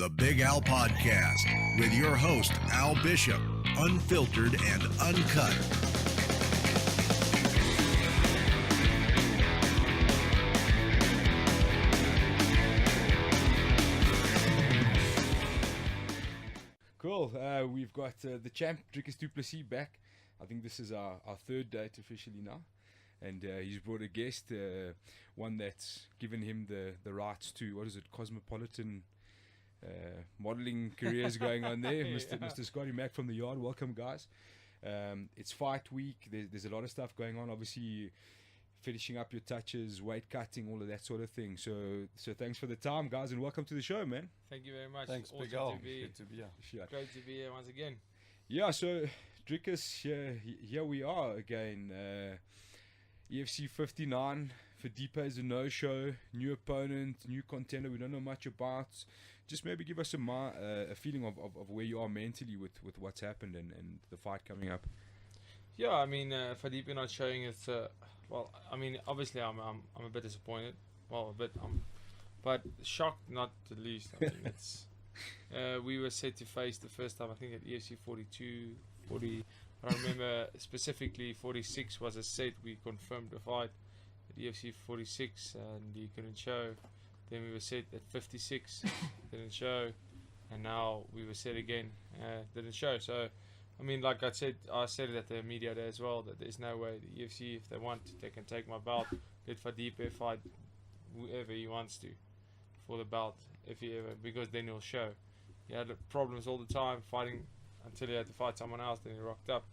The Big Al Podcast with your host, Al Bishop, unfiltered and uncut. Cool. We've got the champ, Dricus du Plessis, back. I think this is our third date officially now. And he's brought a guest, one that's given him the rights to, what is it, cosmopolitan modeling careers going on there. Mr. Scotty Mack from the Yard. Welcome, guys. It's fight week. There's a lot of stuff going on. Obviously, finishing up your touches, weight cutting, all of that sort of thing. So thanks for the time, guys, and welcome to the show, man. Thank you very much. Thanks, Awesome Big Al. to be Good to be here. Sure. Great to be here once again. Yeah, so Dricus, here we are again. EFC 59 for Deepa is a no-show. New opponent, new contender. We don't know much about. Just maybe give us a feeling of where you are mentally with what's happened and the fight coming up. Yeah, I mean, for Deepa not showing it, well, I mean, obviously I'm a bit disappointed. Well, a bit, but shocked not the least. I mean, it's we were set to face the first time, I think, at EFC 42, 40. I remember specifically 46 was a set. We confirmed the fight at EFC 46 and he couldn't show. Then we were set at 56, didn't show, and now we were set again, didn't show. So, I mean, like I said it at the media day as well, that there's no way the UFC, if they want, they can take my belt, let Fadipe fight whoever he wants to for the belt, if he ever, because then he'll show. He had problems all the time fighting until he had to fight someone else, then he rocked up.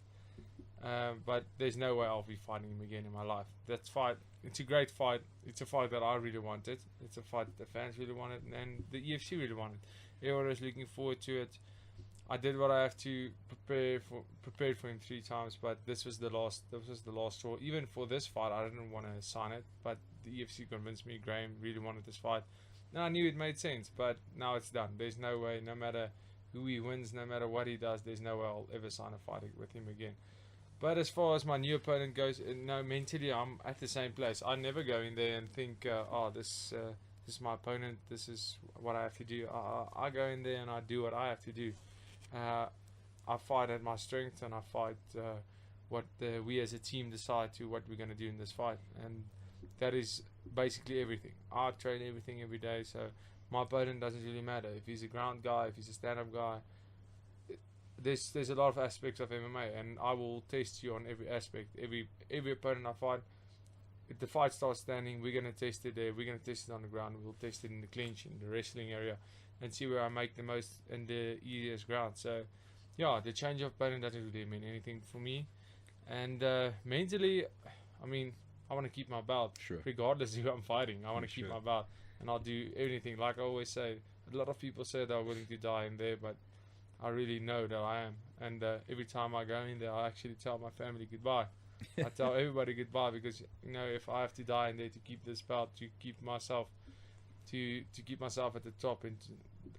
But there's no way I'll be fighting him again in my life. That fight, it's a great fight. It's a fight that I really wanted. It's a fight that the fans really wanted, and the EFC really wanted. Everyone was looking forward to it. I did what I have to prepared for him 3 times, but this was the last straw. Even for this fight, I didn't want to sign it, but the EFC convinced me. Graham really wanted this fight. And I knew it made sense, but now it's done. There's no way, no matter who he wins, no matter what he does, there's no way I'll ever sign a fight with him again. But as far as my new opponent goes, no, mentally I'm at the same place. I never go in there and think, this is my opponent, this is what I have to do. I go in there and I do what I have to do. I fight at my strength, and I fight what we as a team decide to what we're going to do in this fight. And that is basically everything. I train everything every day, so my opponent doesn't really matter. If he's a ground guy, if he's a stand-up guy, there's a lot of aspects of MMA, and I will test you on every aspect. Every opponent I fight, if the fight starts standing, we're going to test it there. We're going to test it on the ground. We'll test it in the clinch, in the wrestling area, and see where I make the most and the easiest ground. So, yeah, the change of opponent doesn't really mean anything for me. And mentally, I mean, I want to keep my belt, Sure. regardless of who I'm fighting. I want to keep Sure. my belt, and I'll do anything. Like I always say, a lot of people say they're willing to die in there, but I really know that I am. And every time I go in there, I actually tell my family goodbye. I tell everybody goodbye, because, you know, if I have to die in there to keep this belt, to keep myself at the top, and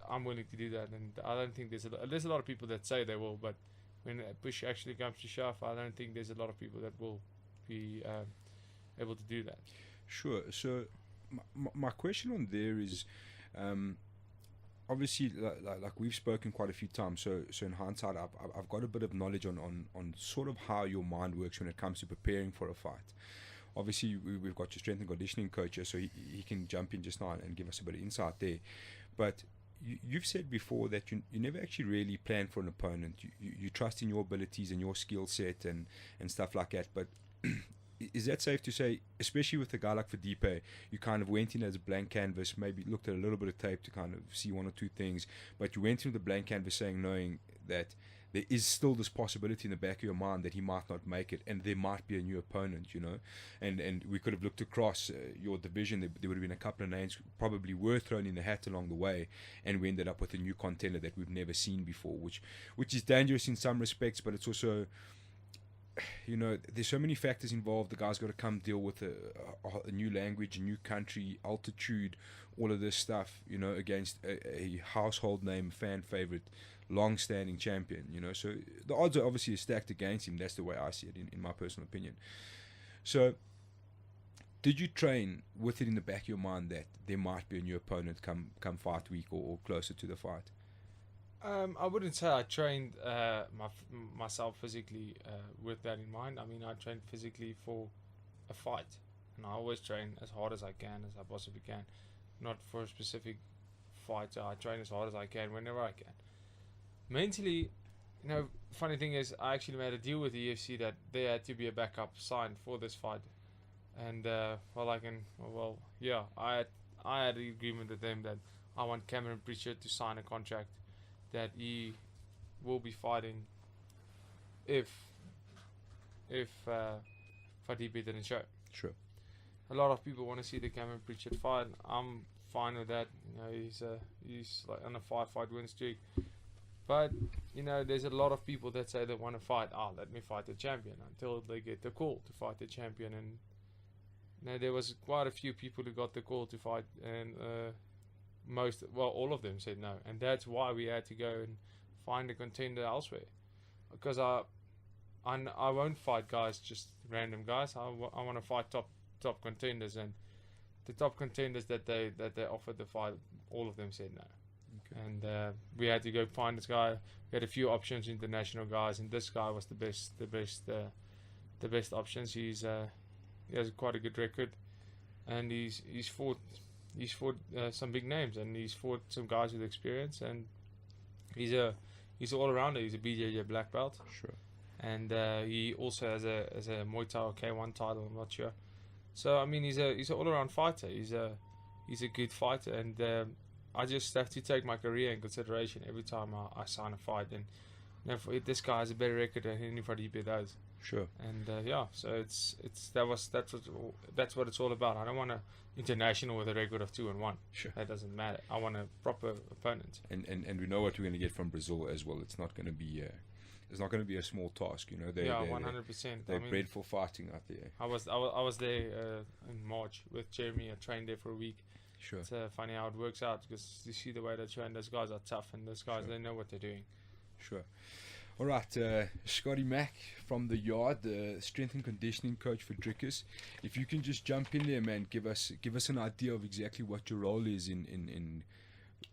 I'm willing to do that. And I don't think there's a lot of people that say they will, but when push actually comes to shove, I don't think there's a lot of people that will be able to do that. Sure. So my question on there is, obviously, like we've spoken quite a few times. So in hindsight, I've got a bit of knowledge on sort of how your mind works when it comes to preparing for a fight. Obviously, we've got your strength and conditioning coach here, so he can jump in just now and give us a bit of insight there. But you've said before that you never actually really plan for an opponent. You trust in your abilities and your skill set and stuff like that. But is that safe to say, especially with a guy like Fadipe, you kind of went in as a blank canvas, maybe looked at a little bit of tape to kind of see one or two things, but you went in with a blank canvas knowing that there is still this possibility in the back of your mind that he might not make it, and there might be a new opponent, you know, and we could have looked across your division. There would have been a couple of names probably were thrown in the hat along the way, and we ended up with a new contender that we've never seen before, which is dangerous in some respects, but it's also, you know, there's so many factors involved. The guy's got to come deal with a new language, a new country, altitude, all of this stuff, you know, against a household name, fan favorite, long-standing champion, you know. So the odds are obviously stacked against him. That's the way I see it, in my personal opinion. So Did you train with it in the back of your mind that there might be a new opponent come fight week or closer to the fight? I wouldn't say I trained myself physically with that in mind. I mean, I trained physically for a fight, and I always train as hard as I can, as I possibly can. Not for a specific fight. I train as hard as I can whenever I can. Mentally, funny thing is, I actually made a deal with the UFC that there had to be a backup signed for this fight, and I had the agreement with them that I want Cameron Pritchard to sign a contract that he will be fighting if Fadibe didn't show. Sure. A lot of people want to see the Cameron Pritchard fight. I'm fine with that. He's like on a 5-fight win streak. But there's a lot of people that say they want to fight. Let me fight the champion until they get the call to fight the champion. And there was quite a few people who got the call to fight, and all of them said no. And that's why we had to go and find a contender elsewhere. Because I won't fight guys, just random guys. I want to fight top contenders, and the top contenders that they offered the fight, all of them said no. Okay. And we had to go find this guy. We had a few options, international guys, and this guy was the best options. He has quite a good record, and he's fought some big names, and he's fought some guys with experience, and he's all arounder. He's a BJJ black belt. Sure. And he also has a Muay Thai or K1 title. I'm not sure. So I mean, he's an all-around fighter. He's a good fighter, and I just have to take my career in consideration every time I sign a fight. And this guy has a better record than anybody does. Sure. And so that's what it's all about. I don't want an international with a record of 2-1. Sure. That doesn't matter. I want a proper opponent. And we know what we're going to get from Brazil as well. It's not going to be a small task. 100%. They're bred for fighting out there. I was there in March with Jeremy. I trained there for a week. Sure. It's funny how it works out, because you see the way they train. Those guys are tough, and those guys, Sure. they know what they're doing. Sure. All right, Scotty Mack from the Yard, the strength and conditioning coach for Dricus. If you can just jump in there, man, give us an idea of exactly what your role is in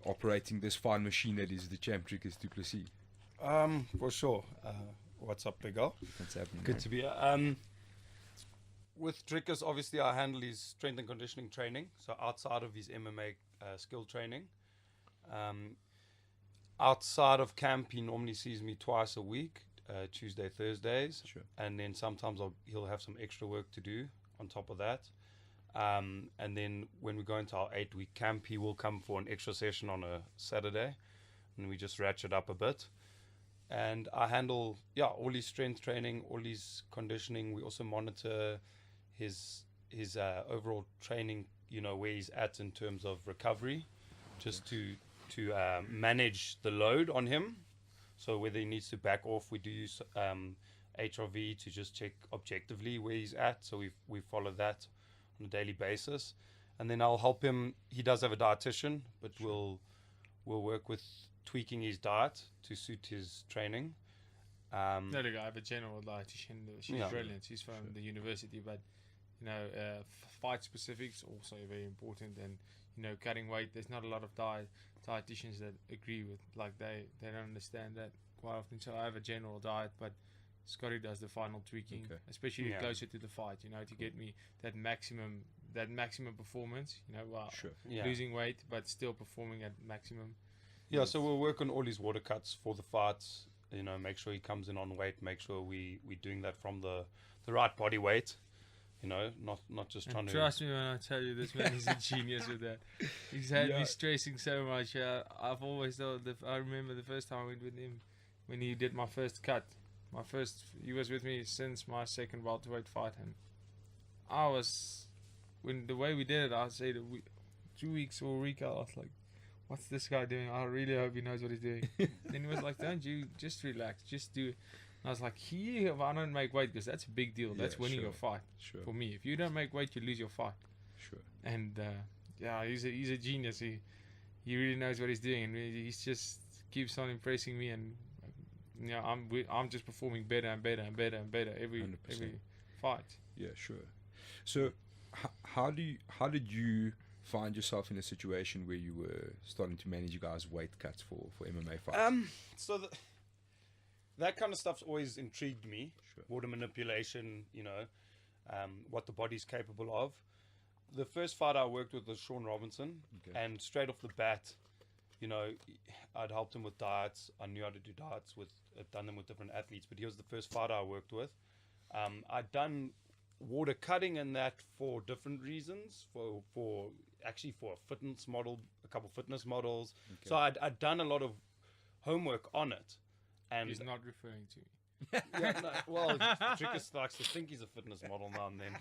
operating this fine machine that is the champ Dricus du Plessis. For sure. What's up, big girl? What's happening? Good man? to be here. With Dricus, obviously, I handle his strength and conditioning training. So outside of his MMA skill training, outside of camp, he normally sees me twice a week, Tuesday, Thursdays, Sure. and then sometimes he'll have some extra work to do on top of that. And then when we go into our 8-week camp, he will come for an extra session on a Saturday, and we just ratchet up a bit. And I handle all his strength training, all his conditioning. We also monitor his overall training, where he's at in terms of recovery, just to manage the load on him. So whether he needs to back off, we do use HRV to just check objectively where he's at. So we follow that on a daily basis, and then I'll help him. He does have a dietitian, but Sure. we'll work with tweaking his diet to suit his training. No, look, I have a general dietitian. She's Yeah. brilliant. She's from the university, but fight specifics also very important. And cutting weight. There's not a lot of dietitians that agree with, like they don't understand that quite often. So I have a general diet, but Scotty does the final tweaking, Okay. especially Yeah. closer to the fight. To get me that maximum performance. While Sure. losing weight but still performing at maximum. Yeah, so we'll work on all his water cuts for the fights. Make sure he comes in on weight. Make sure we're doing that from the right body weight. Not just trying And to. trust me when I tell you, this man is a genius with that. He's had me stressing so much. I've always thought I remember the first time I went with him when he did my first cut. He was with me since my second welterweight fight, and when the way we did it, I said 2 weeks or a week, I was like, what's this guy doing? I really hope he knows what he's doing. Then he was like, don't you, just relax, just do it. And I was like, if I don't make weight, because that's a big deal. That's Yeah, winning sure. your fight. Sure. For me, if you don't make weight, you lose your fight. Sure. And he's a genius. He really knows what he's doing, and he's just keeps on impressing me. And I'm just performing better and better and better and better every 100%. fight. Yeah, sure. So, how did you find yourself in a situation where you were starting to manage you guys' weight cuts for MMA fights? So that kind of stuff's always intrigued me. Sure. Water manipulation, what the body's capable of. The first fight I worked with was Sean Robinson, Okay. and straight off the bat, I'd helped him with diets. I knew how to do diets I'd done them with different athletes, but he was the first fighter I worked with. I'd done water cutting and that for different reasons, for a fitness model, a couple fitness models. Okay. So I'd done a lot of homework on it. And He's not referring to me. yeah, no, well, Drickus likes to think he's a fitness model now and then.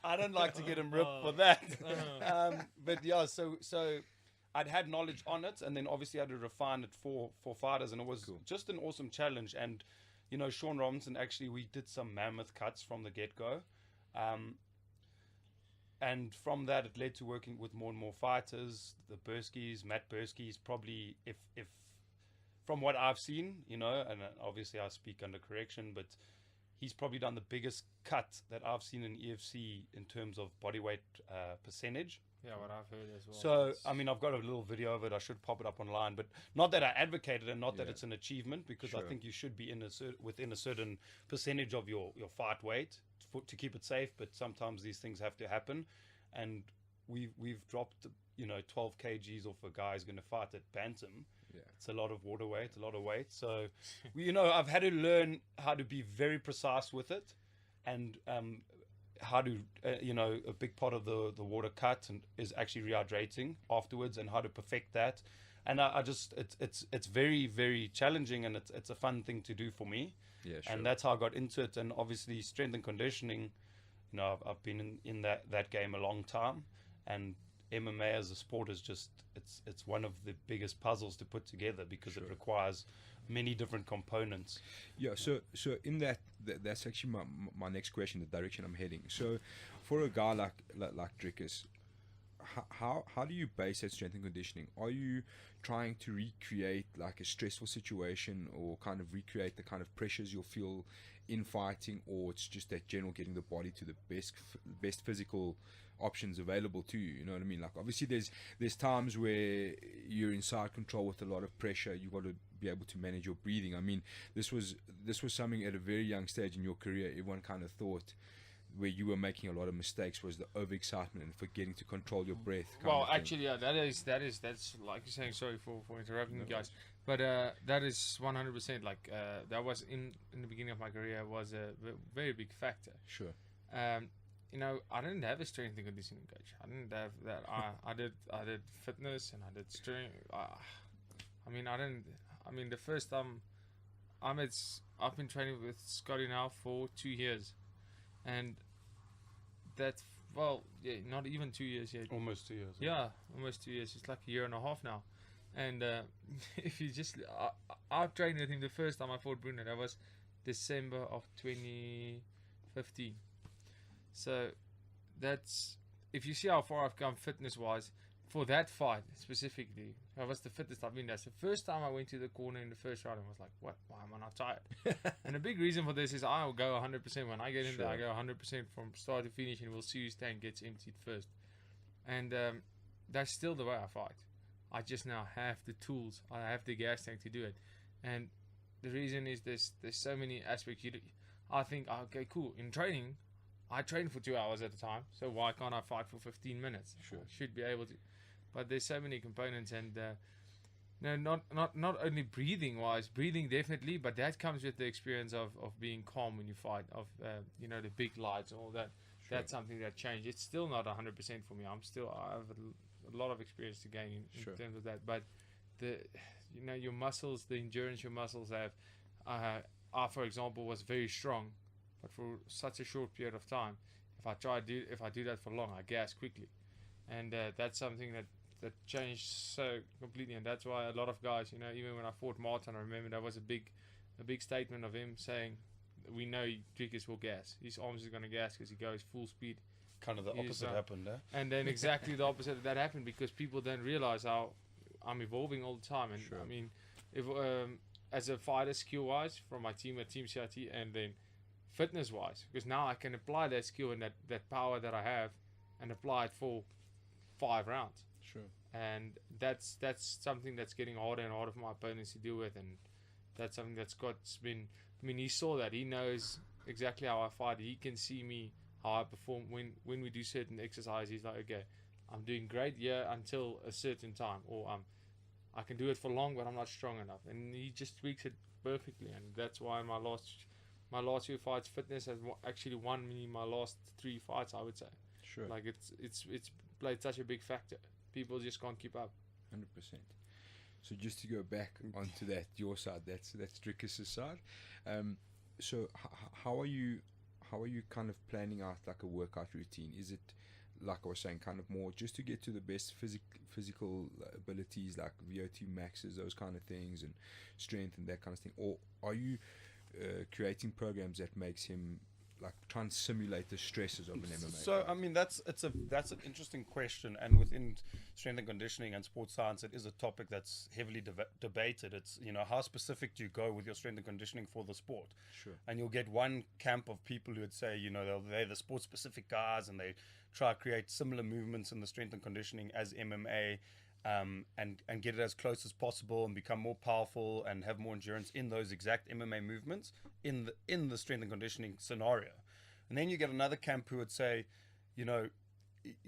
I don't like to get him ripped for that. But yeah, so I'd had knowledge on it, and then obviously I had to refine it for fighters, and it was just an awesome challenge. And Sean Robinson, actually, we did some mammoth cuts from the get-go. And from that, it led to working with more and more fighters. The Burskis, Matt Burski's probably, if from what I've seen, and obviously I speak under correction, but he's probably done the biggest cut that I've seen in EFC in terms of body weight percentage. Yeah, what I've heard as well. So, I mean, I've got a little video of it. I should pop it up online, but not that I advocate it and not that it's an achievement, because I think you should be within a certain percentage of your fight weight to keep it safe. But sometimes these things have to happen, and we've dropped 12 kgs off a guy who's going to fight at bantam. Yeah. It's a lot of water weight, a lot of weight. So, I've had to learn how to be very precise with it, and how to, a big part of the water cut is actually rehydrating afterwards, and how to perfect that. And I just, it's very, very challenging, and it's a fun thing to do for me. Yeah, sure. And that's how I got into it. And obviously strength and conditioning, I've been in that game a long time, and MMA as a sport is just, it's one of the biggest puzzles to put together, because it requires many different components. Yeah, so in that's actually my next question, the direction I'm heading. So for a guy like Drickus, how do you base that strength and conditioning? Are you trying to recreate like a stressful situation, or kind of recreate the kind of pressures you'll feel in fighting, or it's just that general getting the body to the best physical options available to you? You know what I mean? Like, obviously there's times where you're inside control with a lot of pressure. You've got to be able to manage your breathing. I mean, this was something at a very young stage in your career everyone kind of thought, where you were making a lot of mistakes, was the overexcitement and forgetting to control your breath. Well, actually, yeah, that's like you're saying. Sorry for interrupting you guys, but that is 100%. Like that was in the beginning of my career, was a very big factor. Sure. I didn't have a strength and conditioning coach. I didn't have that. I did fitness and I did strength. The first time I've been training with Scotty now for 2 years, and that's not even 2 years yet. Almost 2 years. Yeah, almost 2 years. It's like a year and a half now. And if you just, I've trained with him the first time I fought Bruno. That was December of 2015. So that's, if you see how far I've come fitness wise for that fight specifically, that was the fittest I've been. That's the first time I went to the corner in the first round and was like, what, why am I not tired? And a big reason for this is I will go 100%. When I get in there, I go 100% from start to finish, and we'll see whose tank gets emptied first. And that's still the way I fight. I just now have the tools. I have the gas tank to do it. And the reason is there's so many aspects. I think, okay, cool. In training, I train for 2 hours at a time, so why can't I fight for 15 minutes? Sure. I should be able to. But there's so many components, and not only breathing wise, breathing definitely, but that comes with the experience of being calm when you fight, of the big lights and all that. Sure. That's something that changed. It's still not 100% for me. I have a lot of experience to gain in terms of that. But your muscles, the endurance your muscles have, I, for example, was very strong, but for such a short period of time, if I do that for long, I gas quickly, and that's something that changed so completely. And that's why a lot of guys, even when I fought Martin, I remember that was a big statement of him saying, we know Drickus will gas. His arms is going to gas because he goes full speed. Kind of the opposite happened, eh? And then exactly the opposite of that happened, because people don't realize how I'm evolving all the time. And Sure. I mean, if as a fighter, skill wise, from my team at Team CRT, and then fitness wise, because now I can apply that skill and that power that I have, and apply it for 5 rounds. Sure. And that's something that's getting harder and harder for my opponents to deal with, and that's something that Scott's been. I mean, he saw that. He knows exactly how I fight. He can see me how I perform when we do certain exercises. He's like, okay, I'm doing great here until a certain time, or I can do it for long, but I'm not strong enough, and he just tweaks it perfectly. And that's why my last few fights, fitness has actually won me my last 3 fights, I would say. Sure. Like it's played such a big factor. People just can't keep up. 100%. So just to go back onto that, your side, that's Dricus' side. So how are you kind of planning out like a workout routine? Is it, like I was saying, kind of more just to get to the best physical abilities, like VO2 maxes, those kind of things, and strength and that kind of thing, or are you creating programs that makes him like try and simulate the stresses of an MMA So fight? I mean that's an interesting question, and within strength and conditioning and sports science, it is a topic that's heavily debated. It's, you know, how specific do you go with your strength and conditioning for the sport? Sure. And you'll get one camp of people who would say, you know, they're the sports specific guys and they try to create similar movements in the strength and conditioning as MMA. And get it as close as possible and become more powerful and have more endurance in those exact MMA movements in the strength and conditioning scenario. And then you get another camp who would say, you know,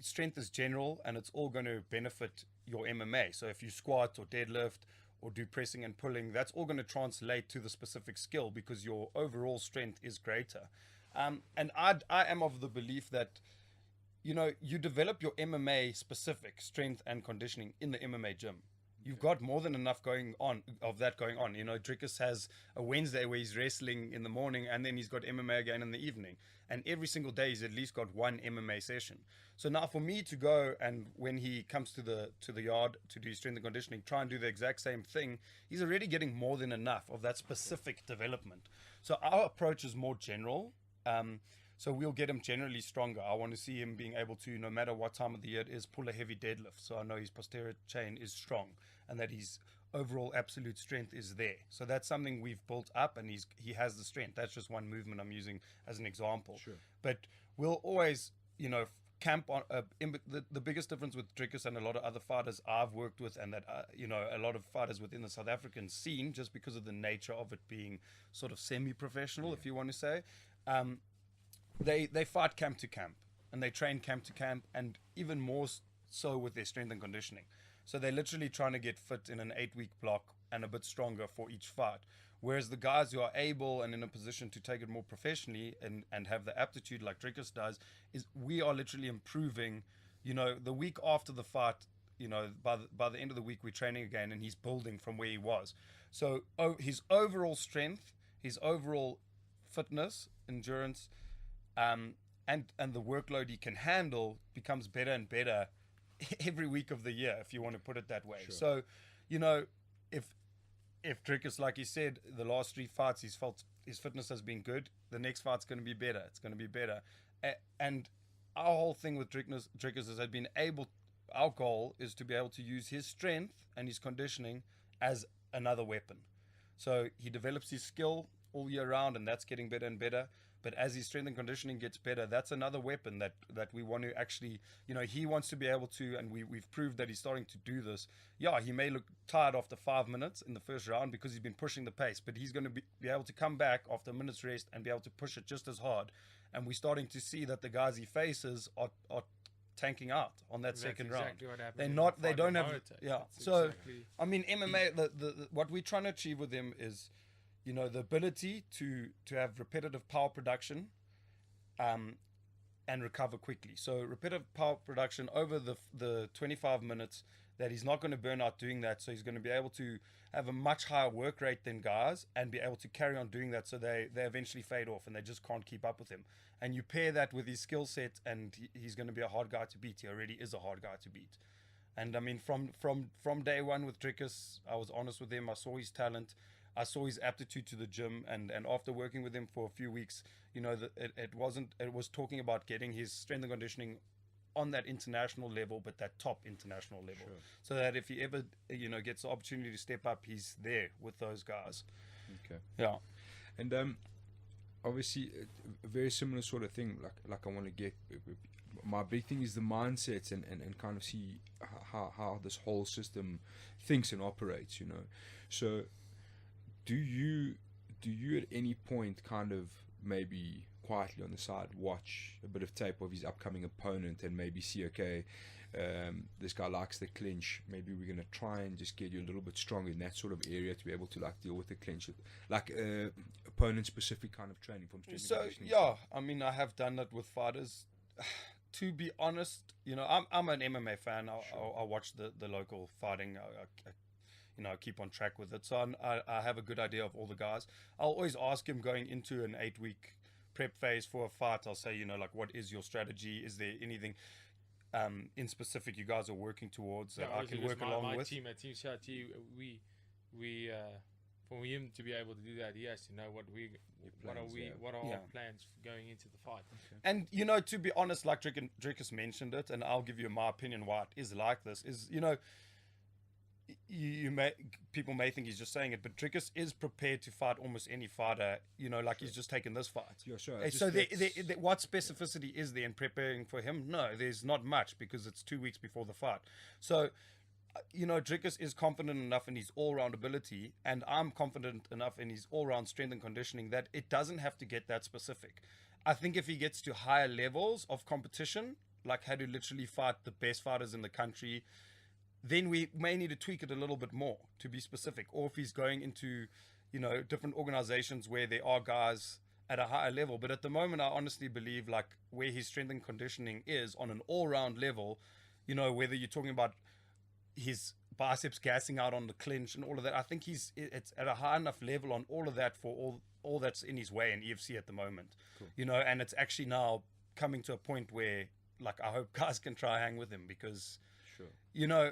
strength is general and it's all going to benefit your MMA. So if you squat or deadlift or do pressing and pulling, that's all going to translate to the specific skill because your overall strength is greater. And I am of the belief that, you know, you develop your MMA specific strength and conditioning in the MMA gym. You've got more than enough going on. You know, Dricus has a Wednesday where he's wrestling in the morning and then he's got MMA again in the evening. And every single day he's at least got one MMA session. So now for me to go and when he comes to the yard to do strength and conditioning, try and do the exact same thing, he's already getting more than enough of that specific development. So our approach is more general. So we'll get him generally stronger. I want to see him being able to, no matter what time of the year it is, pull a heavy deadlift. So I know his posterior chain is strong and that his overall absolute strength is there. So that's something we've built up and he has the strength. That's just one movement I'm using as an example. Sure. But we'll always, you know, camp on the biggest difference with Dricus and a lot of other fighters I've worked with, and that you know, a lot of fighters within the South African scene, just because of the nature of it being sort of semi-professional, if you want to say, they fight camp to camp and they train camp to camp, and even more so with their strength and conditioning. So they're literally trying to get fit in an 8-week block and a bit stronger for each fight. Whereas the guys who are able and in a position to take it more professionally and have the aptitude like Dricus does, is we are literally improving, you know, the week after the fight, you know, by the end of the week we're training again and he's building from where he was. So his overall strength, his overall fitness, endurance, and the workload he can handle becomes better and better every week of the year, if you want to put it that way. Sure. So, you know, if Dricus, like he said, the last 3 fights he's felt his fitness has been good, the next fight's going to be better. It's going to be better. And our whole thing with Dricus is that our goal is to be able to use his strength and his conditioning as another weapon. So he develops his skill all year round, and that's getting better and better. But as his strength and conditioning gets better, that's another weapon that we want to actually, you know, he wants to be able to, and we've proved that he's starting to do this. Yeah, he may look tired after 5 minutes in the first round because he's been pushing the pace, but he's going to be able to come back after a minute's rest and be able to push it just as hard. And we're starting to see that the guys he faces are tanking out on that second round. What happened They're in not. the They fight don't with have. Moate. Yeah. That's So exactly- I mean, MMA. The what we're trying to achieve with him is, you know, the ability to have repetitive power production, and recover quickly. So repetitive power production over the 25 minutes, that he's not going to burn out doing that. So he's going to be able to have a much higher work rate than guys and be able to carry on doing that. So they eventually fade off and they just can't keep up with him. And you pair that with his skill set, and he's going to be a hard guy to beat. He already is a hard guy to beat. And I mean, from day one with Dricus, I was honest with him. I saw his talent. I saw his aptitude to the gym, and after working with him for a few weeks, you know, it was talking about getting his strength and conditioning on that international level, but that top international level, Sure. so that if he ever, you know, gets the opportunity to step up, he's there with those guys. Okay. Yeah. And obviously a very similar sort of thing. Like I want to get my big thing is the mindset and kind of see how this whole system thinks and operates, you know. So do you at any point kind of maybe quietly on the side watch a bit of tape of his upcoming opponent and maybe see, okay, this guy likes the clinch, maybe we're going to try and just get you a little bit stronger in that sort of area to be able to like deal with the clinch, like opponent specific kind of training from strength and So conditioning? yeah, I mean, I have done that with fighters. To be honest, you know, I'm an MMA fan. I watch the local fighting. I keep on track with it. So I have a good idea of all the guys. I'll always ask him going into an 8-week prep phase for a fight. I'll say, you know, like, what is your strategy? Is there anything in specific you guys are working towards that I obviously, can work because along my with? team at Team CRT, we for him to be able to do that, he has to know what are Yeah. our plans for going into the fight. And, you know, to be honest, like Drickus mentioned it, and I'll give you my opinion why it is like this, is, you know, people may think he's just saying it, but Drickus is prepared to fight almost any fighter, you know, like he's just taken this fight. Yeah, sure. So what specificity is there in preparing for him? No, there's not much, because it's 2 weeks before the fight. So, you know, Drickus is confident enough in his all-round ability, and I'm confident enough in his all-round strength and conditioning that it doesn't have to get that specific. I think if he gets to higher levels of competition, like had to literally fight the best fighters in the country, then we may need to tweak it a little bit more to be specific. Or if he's going into, you know, different organizations where there are guys at a higher level. But at the moment, I honestly believe, like, where his strength and conditioning is on an all-round level, you know, whether you're talking about his biceps gassing out on the clinch and all of that, I think it's at a high enough level on all of that for all that's in his way in EFC at the moment. Cool. You know, and it's actually now coming to a point where, like, I hope guys can try hang with him, because Sure. you know,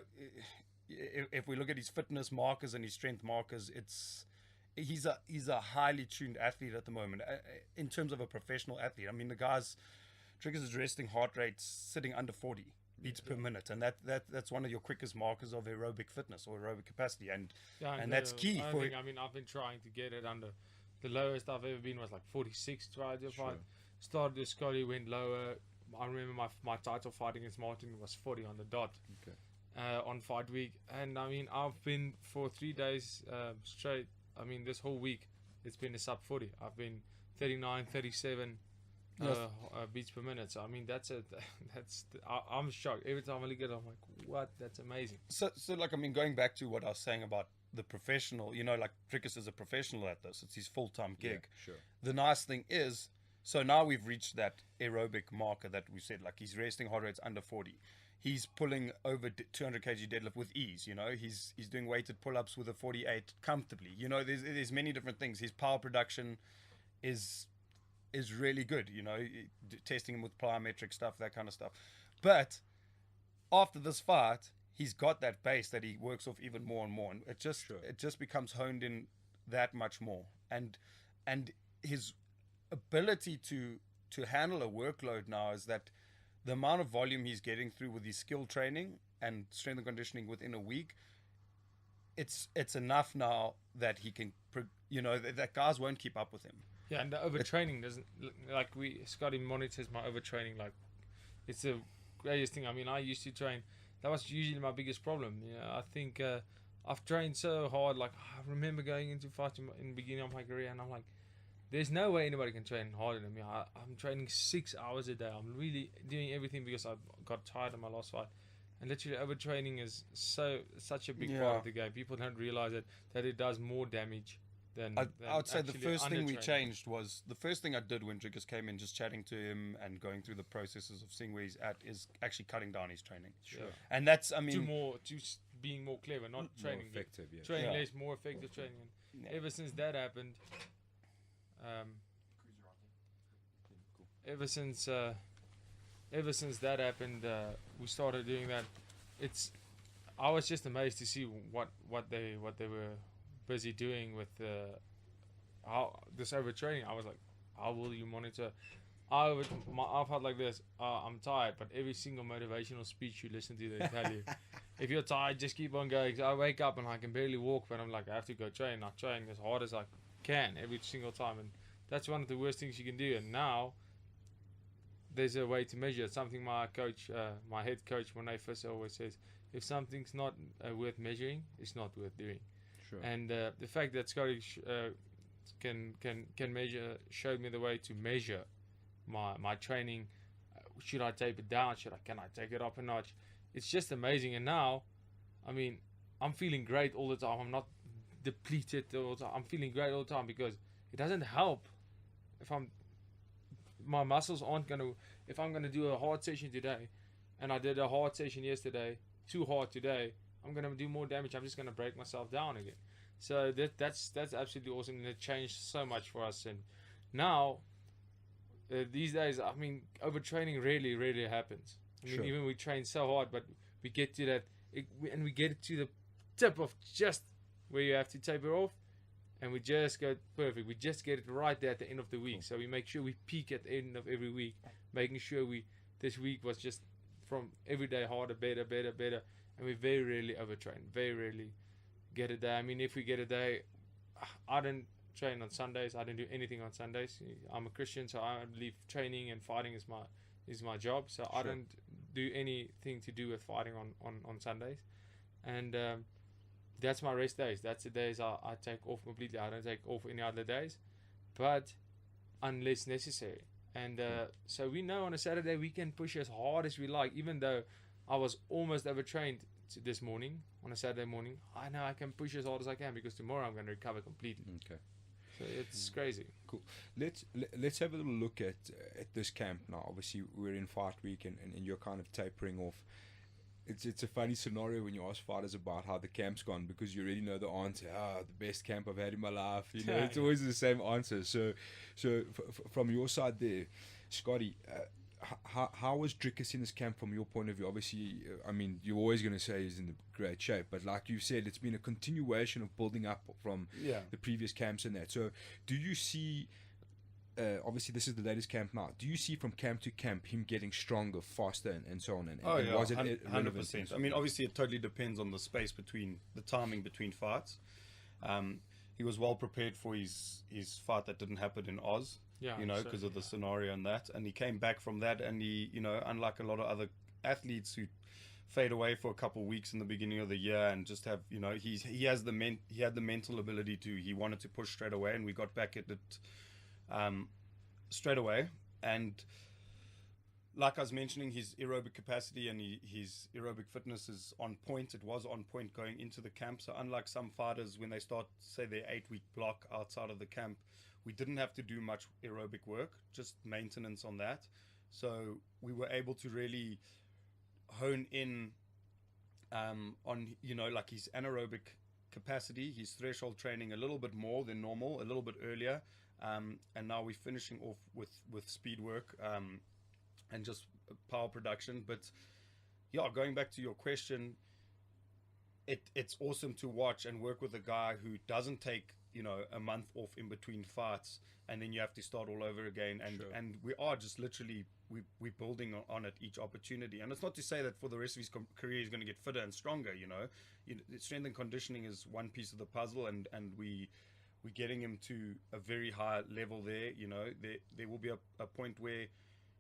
if we look at his fitness markers and his strength markers, he's a highly tuned athlete at the moment in terms of a professional athlete. I mean, the guy's Drickus' resting heart rate sitting under 40 beats per minute, and that's one of your quickest markers of aerobic fitness or aerobic capacity, and that's key I for think, I mean, I've been trying to get it under. The lowest I've ever been was like 46 tried to fight. Started with Scotty, went lower. I remember my title fight against Martin was 40 on the dot. Okay. On fight week, and I mean, I've been for 3 days straight. I mean, this whole week it's been a sub 40. I've been 39, 37 beats per minute. So I mean, I'm shocked every time I look at it. I'm like, what? That's amazing. So like, I mean, going back to what I was saying about the professional, you know, like, Drickus is a professional at this. It's his full-time gig. Yeah, sure. The nice thing is, so now we've reached that aerobic marker that we said, like, his resting heart rate's under 40. He's pulling over 200 kg deadlift with ease, you know. He's doing weighted pull-ups with a 48 comfortably. You know, there's many different things. His power production is really good, you know, testing him with plyometric stuff, that kind of stuff. But after this fight, he's got that base that he works off even more and more, and it just becomes honed in that much more. And his ability to handle a workload now is that the amount of volume he's getting through with his skill training and strength and conditioning within a week, it's enough now that he can, you know, that guys won't keep up with him. Yeah, and the overtraining doesn't, like, Scotty monitors my overtraining. Like, it's the greatest thing. I mean, I used to train. That was usually my biggest problem. You know, I think I've trained so hard. Like, I remember going into fighting in the beginning of my career, and I'm like, there's no way anybody can train harder than me. I'm training 6 hours a day. I'm really doing everything because I got tired in my last fight. And literally, overtraining is such a big part of the game. People don't realize that it does more damage than I would say the first thing we undertraining. changed was, the first thing I did when Drickus came in, just chatting to him and going through the processes of seeing where he's at, is actually cutting down his training. Sure. And that's, I mean, Being more clever, not training. More effective, yeah. Training Yeah. less, more effective training. And ever since that happened, ever since that happened, we started doing that. I was just amazed to see what they were busy doing with how this overtraining. I was like, how will you monitor? I felt like this. I'm tired, but every single motivational speech you listen to, they tell you, if you're tired, just keep on going. I wake up and I can barely walk, but I'm like, I have to go train. I train as hard as I can every single time, and that's one of the worst things you can do. And now, there's a way to measure it. Something my coach, my head coach, Monet Visser always says: if something's not worth measuring, it's not worth doing. Sure. And the fact that Scotty can measure showed me the way to measure my training. Should I tape it down? Can I take it up a notch? It's just amazing. And now, I mean, I'm feeling great all the time. I'm not depleted all the time. I'm feeling great all the time because it doesn't help if my muscles aren't gonna. If I'm gonna do a hard session today, and I did a hard session yesterday, too hard today, I'm gonna do more damage. I'm just gonna break myself down again. So that's absolutely awesome, and it changed so much for us. And now, these days, I mean, overtraining rarely happens. I mean, Sure. even we train so hard, but we get to that, and we get it to the tip of just where you have to taper off, and we just go perfect. We just get it right there at the end of the week. So we make sure we peak at the end of every week, making sure this week was just from every day harder, better, and we very rarely overtrain. Very rarely get a day. I mean, if we get a day, I don't train on Sundays. I don't do anything on Sundays. I'm a Christian, so I believe training and fighting is my job. So I Sure. don't do anything to do with fighting on Sundays, and that's my rest days. That's the days I take off completely. I don't take off any other days, but unless necessary. And so we know on a Saturday we can push as hard as we like. Even though I was almost overtrained this morning, on a Saturday morning, I know I can push as hard as I can because tomorrow I'm going to recover completely. Okay. So it's crazy. Cool. Let's have a little look at this camp now. Obviously, we're in fight week, and you're kind of tapering off. It's a funny scenario when you ask fighters about how the camp's gone because you already know the answer. The best camp I've had in my life. You know, it's always the same answer. So from your side there, Scotty, how was Dricus in this camp from your point of view? Obviously, I mean, you're always going to say he's in great shape, but like you said, it's been a continuation of building up from the previous camps and that. So do you see, obviously this is the latest camp now, do you see from camp to camp him getting stronger, faster, and so on? And was it 100%. I mean, obviously it totally depends on the space between, the timing between fights. He was well prepared for his fight that didn't happen in Oz. Yeah, you know, because of the scenario and that, and he came back from that, and he, you know, unlike a lot of other athletes who fade away for a couple of weeks in the beginning of the year and just have, you know, he had the mental ability to, he wanted to push straight away, and we got back at it straight away. And like I was mentioning, his aerobic capacity and his aerobic fitness is on point. It was on point going into the camp. So unlike some fighters, when they start, say, their 8-week block outside of the camp, we didn't have to do much aerobic work, just maintenance on that. So we were able to really hone in on, you know, like his anaerobic capacity, his threshold training a little bit more than normal, a little bit earlier. And now we're finishing off with speed work and just power production. But yeah, going back to your question, it's awesome to watch and work with a guy who doesn't take, you know, a month off in between fights, and then you have to start all over again. And Sure. and we are just literally we're building on it each opportunity. And it's not to say that for the rest of his career he's going to get fitter and stronger. You know, strength and conditioning is one piece of the puzzle, and we're getting him to a very high level there. You know, there will be a point where,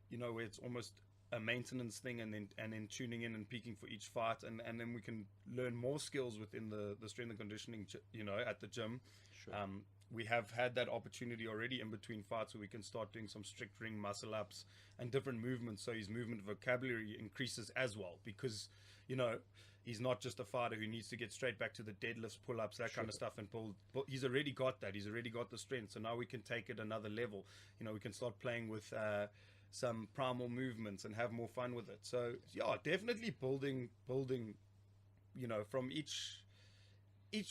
you know, where it's almost a maintenance thing, and then tuning in and peaking for each fight, and then we can learn more skills within the strength and conditioning, you know, at the gym. Sure. We have had that opportunity already in between fights where we can start doing some strict ring muscle ups and different movements, so his movement vocabulary increases as well, because, you know, he's not just a fighter who needs to get straight back to the deadlifts, pull-ups, that kind of stuff, and pull. But he's already got that. He's already got the strength. So now we can take it another level. You know, we can start playing with some primal movements and have more fun with it. So yeah, definitely building. You know, from each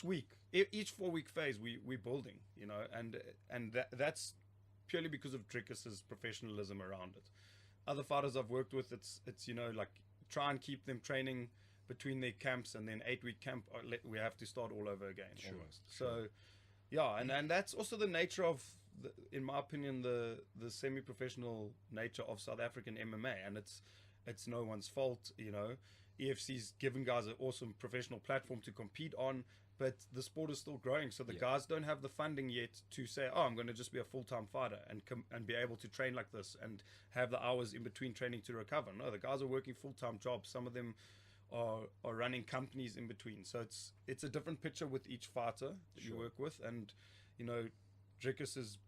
week, each 4-week phase, we're building. You know, and that's purely because of Dricus's professionalism around it. Other fighters I've worked with, it's you know, like, try and keep them training between their camps, and then 8-week camp we have to start all over again. Sure, almost. So yeah, and that's also the nature of in my opinion, the semi-professional nature of South African MMA, and it's no one's fault. You know, EFC's given guys an awesome professional platform to compete on, but the sport is still growing. So the Yeah. guys don't have the funding yet to say, oh, I'm going to just be a full-time fighter and be able to train like this and have the hours in between training to recover. No, the guys are working full-time jobs. Some of them are running companies in between. So it's a different picture with each fighter that you Sure. work with. And, you know, Dricus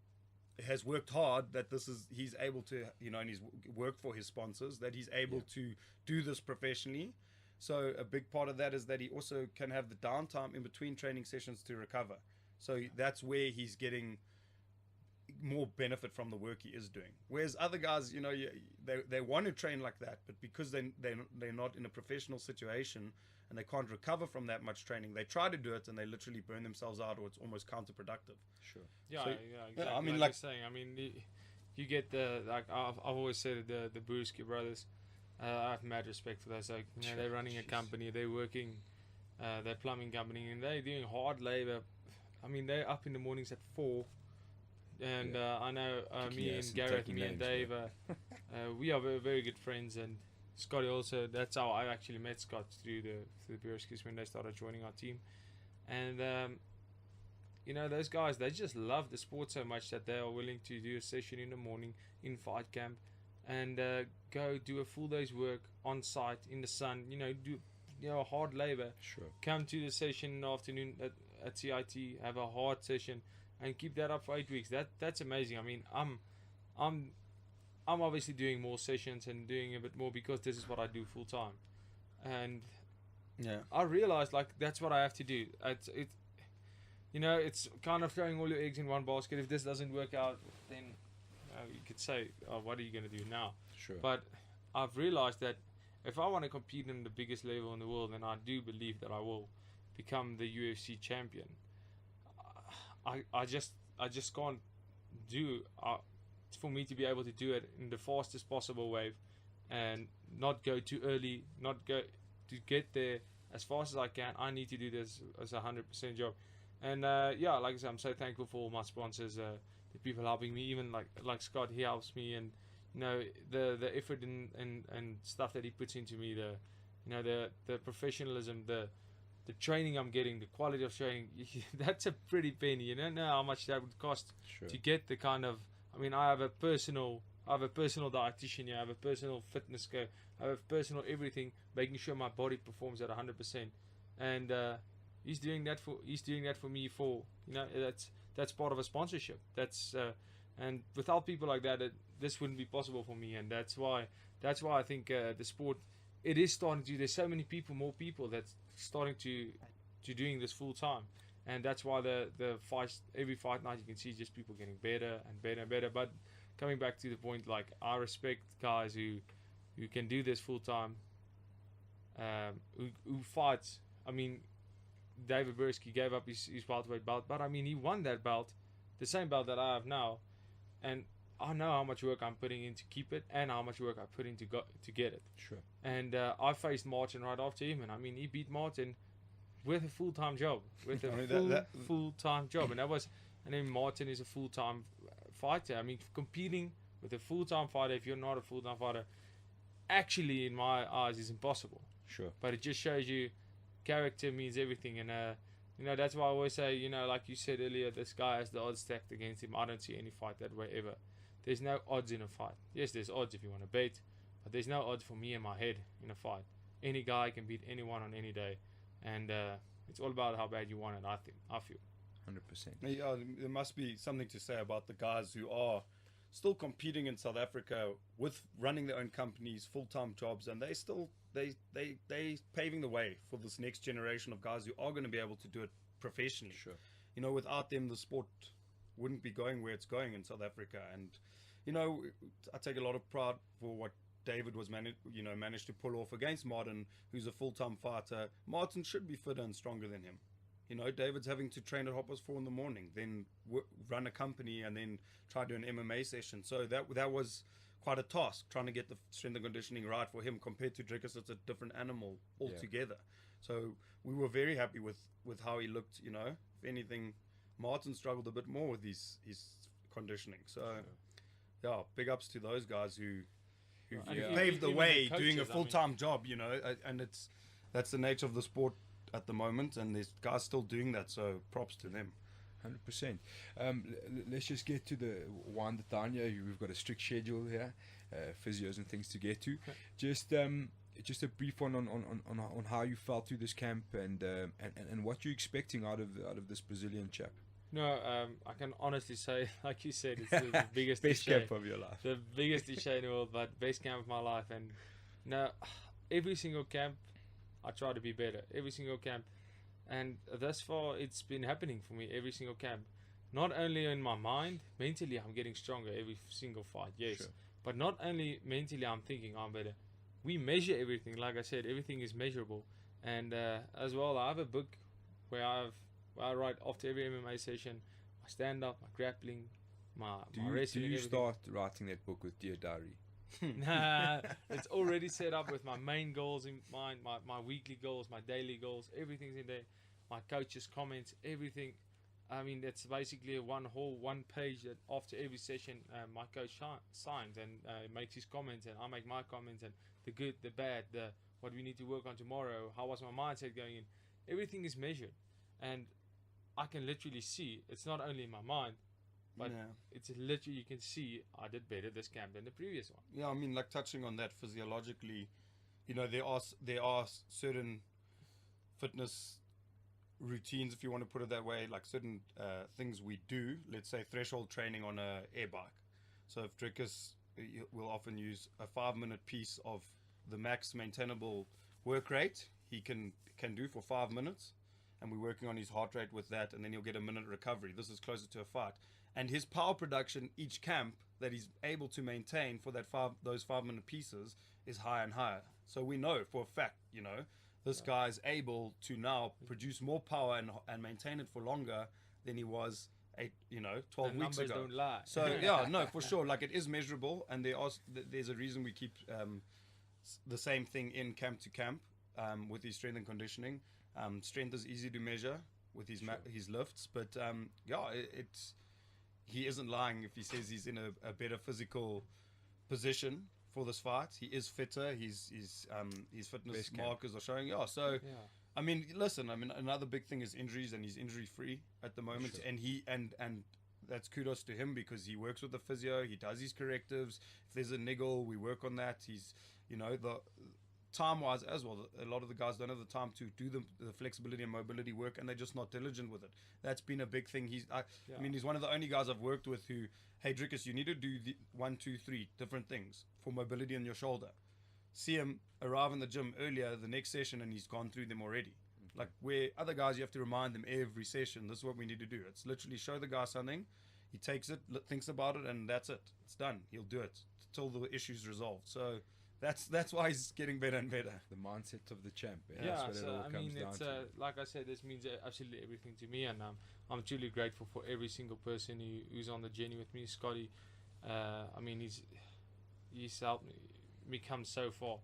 has worked hard that he's able to, you know, and he's worked for his sponsors, that he's able to do this professionally. So a big part of that is that he also can have the downtime in between training sessions to recover. So that's where he's getting more benefit from the work he is doing. Whereas other guys, you know, they want to train like that, but because they're not in a professional situation and they can't recover from that much training, they try to do it and they literally burn themselves out, or it's almost counterproductive. Sure. Yeah, So- yeah, exactly. I mean, like like- you're saying. I mean, you get I've always said the Brewski brothers. I have mad respect for those. Like, you know, they're running a company, they're working, their plumbing company, and they're doing hard labor. I mean, they're up in the mornings at 4. And I know me Yes, and and Gareth, taking me and names, Dave, we are very, very good friends. And Scotty also. That's how I actually met Scott, through the Brewskis when they started joining our team. And you know, those guys, they just love the sport so much that they are willing to do a session in the morning in fight camp and go do a full day's work on site in the sun, do hard labor, Sure. come to the session in the afternoon at CIT, have a hard session and keep that up for 8 weeks. That's amazing. I mean, I'm obviously doing more sessions and doing a bit more because this is what I do full time. And Yeah. I realized, like, that's what I have to do. It's kind of throwing all your eggs in one basket. If this doesn't work out, then you could say, oh, what are you going to do now? Sure. But I've realized that if I want to compete in the biggest level in the world, then I do believe that I will become the UFC champion. I just can't do. For me to be able to do it in the fastest possible way, and not go too early, not go to get there as fast as I can. I need to do this as a 100% job. And like I said, I'm so thankful for all my sponsors, the people helping me, even like Scott. He helps me, and the effort and stuff that he puts into me, the professionalism, the training I'm getting, the quality of training. That's a pretty penny. You don't know how much that would cost Sure. to get the kind of. I mean, I have a personal dietitian here. I have a personal fitness coach. I have personal everything, making sure my body performs at 100%. And he's doing that for me. That's part of a sponsorship. And without people like that, this wouldn't be possible for me. And that's why I think the sport, it is starting to. There's so many more people that's starting to doing this full time. And that's why the fights, every fight night, you can see just people getting better and better and better. But coming back to the point, like, I respect guys who can do this full time, who fights. I mean, David Brewski gave up his welterweight belt, but I mean, he won that belt, the same belt that I have now, and I know how much work I'm putting in to keep it, and how much work I put in to get it. Sure. And I faced Martin right after him, and I mean, he beat Martin with a full-time job, with a I mean, full-time job, and then Martin is a full-time fighter. I mean, competing with a full-time fighter, if you're not a full-time fighter, actually, in my eyes, is impossible. Sure. But it just shows you character means everything, and that's why I always say, like you said earlier, this guy has the odds stacked against him. I don't see any fight that way ever. There's no odds in a fight. Yes, there's odds if you want to bet, but there's no odds for me in my head in a fight. Any guy can beat anyone on any day, and it's all about how bad you want it. I feel 100%. Yeah, there must be something to say about the guys who are still competing in South Africa with running their own companies, full-time jobs, and they paving the way for this next generation of guys who are going to be able to do it professionally. Sure. Without them, the sport wouldn't be going where it's going in South Africa. And I take a lot of pride for what David was managed to pull off against Martin, who's a full-time fighter. Martin should be fitter and stronger than him. David's having to train at 4:30 in the morning, then run a company, and then try to do an MMA session. So that was quite a task, trying to get the strength and conditioning right for him. Compared to Dricus, it's a different animal altogether. So we were very happy with how he looked. If anything, Martin struggled a bit more with his conditioning. So yeah, big ups to those guys who And paved the even way, the doing a coaches, I full-time job. And that's the nature of the sport. at the moment, and there's guys still doing that. So props to them. 100%. Let's just get to the one that Tanya. We've got a strict schedule here, physios and things to get to. Just a brief one on how you felt through this camp and what you're expecting out of this Brazilian chap. No, I can honestly say, like you said, it's the biggest Best cliche, camp of your life. the biggest cliche in the world, but best camp of my life. And no, every single camp, I try to be better. Every single camp, and thus far, it's been happening for me every single camp. Not only in my mind, mentally, I'm getting stronger every single fight. Yes, Sure. but not only mentally, I'm thinking I'm better. We measure everything. Like I said, everything is measurable. And as well, I have a book where I write after every MMA session, my stand up, my grappling, my Do wrestling. you everything. start writing that book with Dear Diary? Nah, it's already set up with my main goals in mind, my weekly goals, my daily goals, everything's in there. My coach's comments, everything. I mean, it's basically one page that after every session, my coach signs and makes his comments, and I make my comments, and the good, the bad, the what we need to work on tomorrow, how was my mindset going in. Everything is measured, and I can literally see it's not only in my mind, but Yeah. it's literally you can see I did better this camp than the previous one. Yeah, I mean, like touching on that physiologically, you know, there are certain fitness routines, if you want to put it that way, like certain things we do. Let's say threshold training on a air bike. So if Drickus will often use a 5-minute piece of the max maintainable work rate he can do for 5 minutes, and we're working on his heart rate with that, and then he'll get a minute recovery. This is closer to a fight, and his power production each camp that he's able to maintain for those 5-minute pieces is higher and higher. So we know for a fact, you know, this guy is able to now produce more power and maintain it for longer than he was 12 The weeks numbers ago. don't lie. So yeah, no, for sure. Like, it is measurable, and there's a reason we keep the same thing in camp to camp with his strength and conditioning. Strength is easy to measure with his lifts, but he isn't lying if he says he's in a better physical position for this fight. He is fitter. His fitness Best camp. markers are showing. Yeah, so. Yeah. I mean, listen. I mean, another big thing is injuries, and he's injury free at the moment. Sure. And and that's kudos to him, because he works with the physio. He does his correctives. If there's a niggle, we work on that. He's, you know, the time wise as well. A lot of the guys don't have the time to do the flexibility and mobility work, and they're just not diligent with it. That's been a big thing. I mean, he's one of the only guys I've worked with who, hey, Drickus, you need to do the 1, 2, 3 different things for mobility in your shoulder. See him arrive in the gym earlier the next session, and he's gone through them already. Like, where other guys, you have to remind them every session, this is what we need to do. It's literally show the guy something, he takes it, thinks about it, and that's it. It's done. He'll do it till the issue's resolved. So that's why he's getting better and better. The mindset of the champ. Yeah, That's what so it all I comes mean, down it's to. like I said, this means absolutely everything to me, and I'm truly grateful for every single person who's on the journey with me. Scotty, I mean, he's helped me come so far,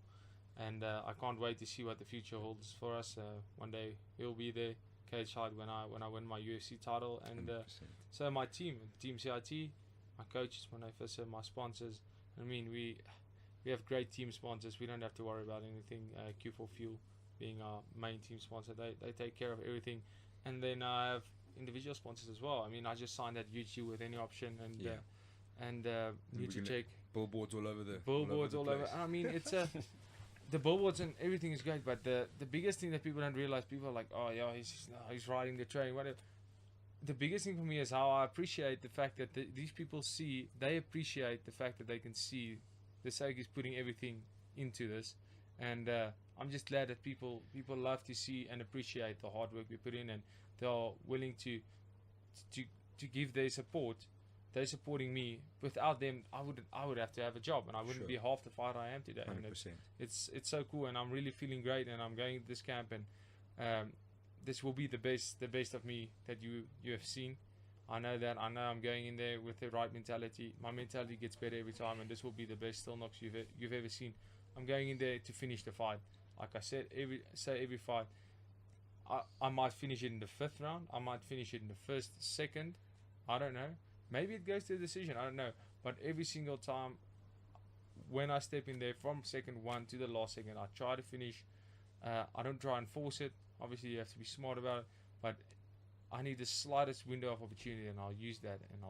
and I can't wait to see what the future holds for us. One day he'll be there, cage side, when I win my UFC title, and 100%. so my team CIT, my coaches, Monefissa, my sponsors. I mean, we have great team sponsors. We don't have to worry about anything. Q4 Fuel being our main team sponsor, they take care of everything. And then I have individual sponsors as well. I mean, I just signed that UG with any option, and Yeah. We're gonna- NutriCheck, Billboards all over the billboards all over. place. I mean, it's the billboards and everything is great, but the biggest thing that people don't realize, people are like, oh yeah, he's riding the train, whatever. The biggest thing for me is how I appreciate the fact that these people they appreciate the fact that they can see the Sage is putting everything into this, and I'm just glad that people love to see and appreciate the hard work we put in, and they're willing to give their support. They're supporting me. Without them, I would have to have a job, and I wouldn't Sure. be half the fighter I am today. And 100%. it's so cool, and I'm really feeling great, and I'm going to this camp, and this will be the best of me that you have seen. I know that. I know I'm going in there with the right mentality. My mentality gets better every time, and this will be the best Still Knocks you've ever seen. I'm going in there to finish the fight. Like I said, every fight, I might finish it in the 5th round. I might finish it in the 1st, 2nd. I don't know. Maybe it goes to a decision. I don't know. But every single time, when I step in there from second 1 to the last second, I try to finish. I don't try and force it. Obviously, you have to be smart about it, but I need the slightest window of opportunity, and I'll use that, and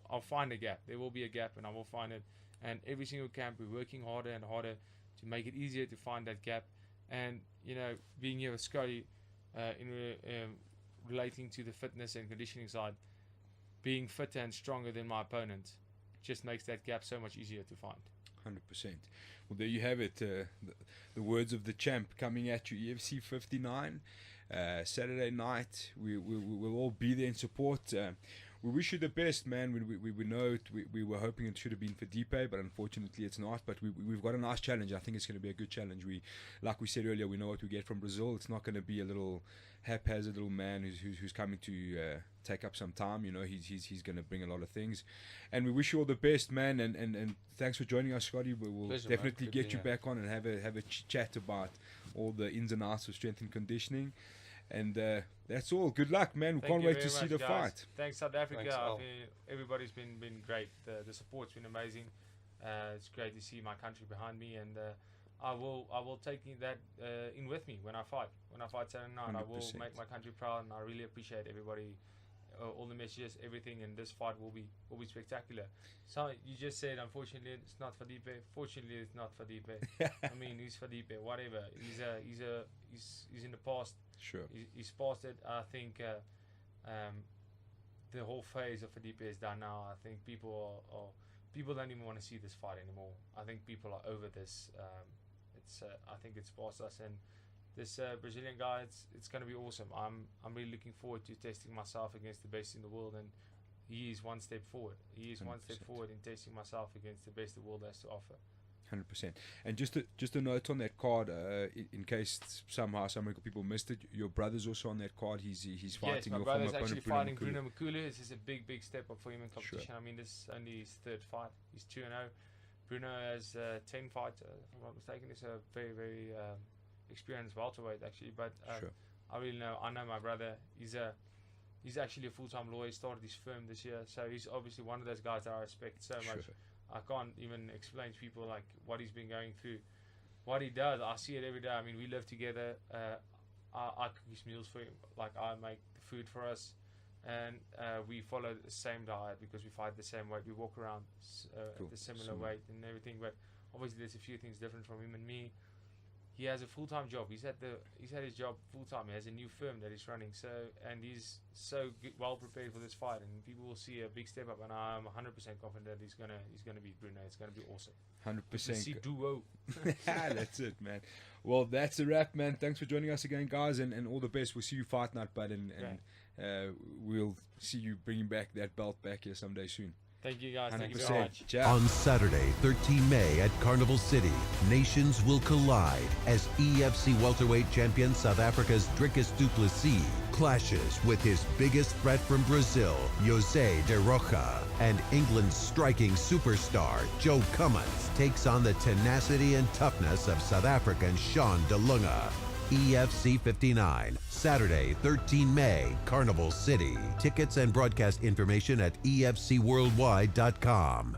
I'll find a gap. There will be a gap, and I will find it. And every single camp, we're working harder and harder to make it easier to find that gap. And being here with Scotty, relating to the fitness and conditioning side, being fitter and stronger than my opponent just makes that gap so much easier to find. 100%. Well, there you have it. The words of the champ coming at you. EFC 59, Saturday night. We'll all be there in support. We wish you the best, man. We know it. We were hoping it should have been Felipe, but unfortunately it's not. But we've got a nice challenge. I think it's going to be a good challenge. Like we said earlier, we know what we get from Brazil. It's not going to be a little haphazard little man who's coming to take up some time. He's going to bring a lot of things. And we wish you all the best, man. And thanks for joining us, Scotty. We'll Pleasure, definitely man. get you back on and have a chat about all the ins and outs of strength and conditioning. And that's all. Good luck, man. We Thank can't you wait very to see much, the guys. fight. Thanks, South Africa. Thanks, Al. Everybody's been great. The support's been amazing. It's great to see my country behind me, and I will take that in with me when I fight. When I fight Saturday night, I will 100%. make my country proud, and I really appreciate everybody, all the messages, everything. And this fight will be spectacular. So you just said, unfortunately, it's not Felipe. Fortunately, it's not Felipe. I mean, he's Felipe. Whatever. He's in the past. Sure. He's past it. I think the whole phase of Felipe is done now. I think people don't even want to see this fight anymore. I think people are over this. I think it's past us, and this Brazilian guy, it's going to be awesome. I'm really looking forward to testing myself against the best in the world, and he is one step forward. He is 1 step 100%. forward in testing myself against the best the world has to offer. 100%. And just a note on that card, in case somehow some people missed it, your brother's also on that card. He's fighting yes, my your brother's former actually opponent, fighting Bruno Bruno Makulu. This is a big step up for him in competition. I mean, this is only his third fight. He's 2-0. Bruno has 10 fights, if I'm not mistaken. He's a very experienced welterweight, actually. But Sure. I know my brother. He's actually a full-time lawyer. He started his firm this year, so he's obviously one of those guys that I respect so much. Sure. I can't even explain to people like what he's been going through, what he does. I see it every day. I mean, we live together. I cook his meals for him. Like, I make the food for us, and we follow the same diet because we fight the same weight. We walk around Cool. at the similar Similar. weight and everything. But obviously, there's a few things different from him and me. He has a full-time job. He's had his job full-time. He has a new firm that he's running. And he's so well prepared for this fight. And people will see a big step up. And I'm 100% confident that he's gonna beat Bruno. It's gonna be awesome. 100%. See duo. That's it, man. Well, that's a wrap, man. Thanks for joining us again, guys, and all the best. We'll see you fight night, bud, and we'll see you bringing back that belt back here someday soon. Thank you guys. Thank you very much. Ciao. On Saturday, 13 May at Carnival City, nations will collide as EFC welterweight champion South Africa's Dricus du Plessis clashes with his biggest threat from Brazil, Jose de Rocha, and England's striking superstar Joe Cummins takes on the tenacity and toughness of South African Sean de Lunga. EFC 59, Saturday, 13 May, Carnival City. Tickets and broadcast information at efcworldwide.com.